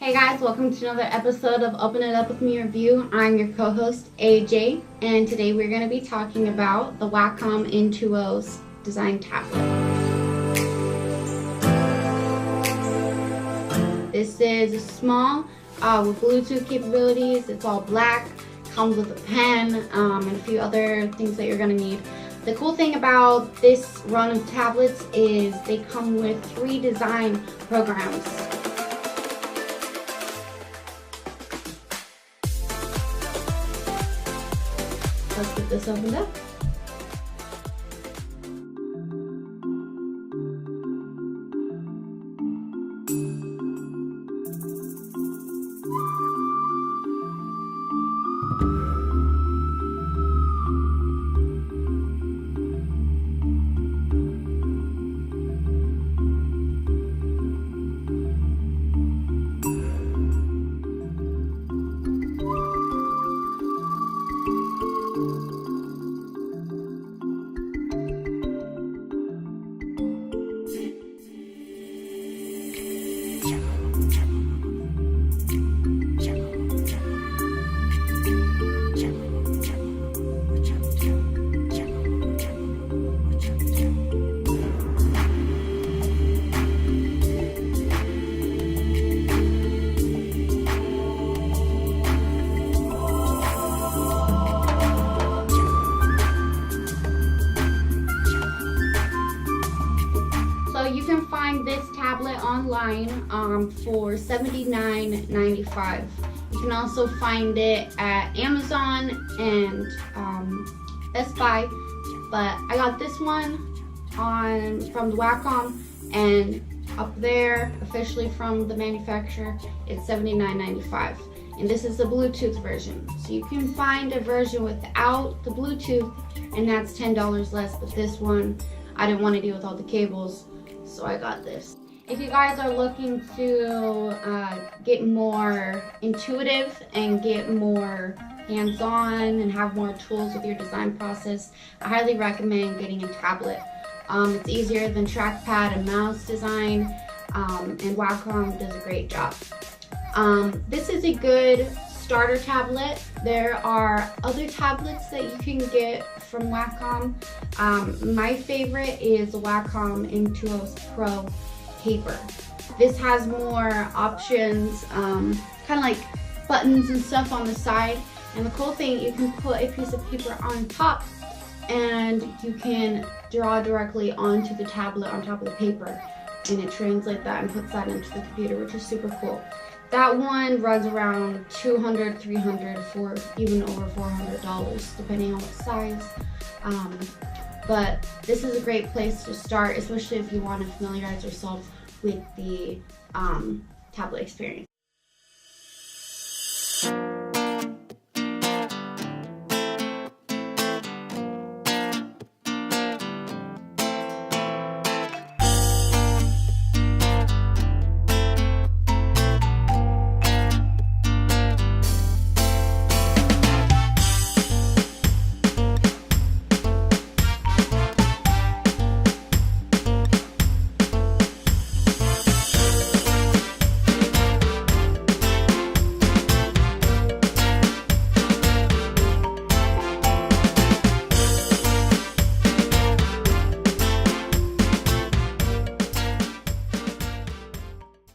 Hey guys, welcome to another episode of Open It Up With Me Review. I'm your co-host AJ, and today we're going to be talking about the Wacom Intuos design tablet. This is small with Bluetooth capabilities. It's all black, comes with a pen and a few other things that you're going to need. The cool thing about this run of tablets is they come with 3 design programs. Let's get this opened up. You can find this tablet online for $79.95. You can also find it at Amazon and Best Buy, but I got this one from the Wacom, and up there officially from the manufacturer it's $79.95, and this is the Bluetooth version. So you can find a version without the Bluetooth and that's $10 less, but this one I didn't want to deal with all the cables, so I got this. If you guys are looking to get more intuitive and get more hands-on and have more tools with your design process, I highly recommend getting a tablet. It's easier than trackpad and mouse design, and Wacom does a great job. This is a good starter tablet. There are other tablets that you can get from Wacom. My favorite is the Wacom Intuos Pro Paper. This has more options, kind of like buttons and stuff on the side, and the cool thing, you can put a piece of paper on top and you can draw directly onto the tablet on top of the paper, and it translates that and puts that into the computer, which is super cool. That one runs around $200, $300, for even over $400 depending on what size. But this is a great place to start, especially if you want to familiarize yourself with the tablet experience.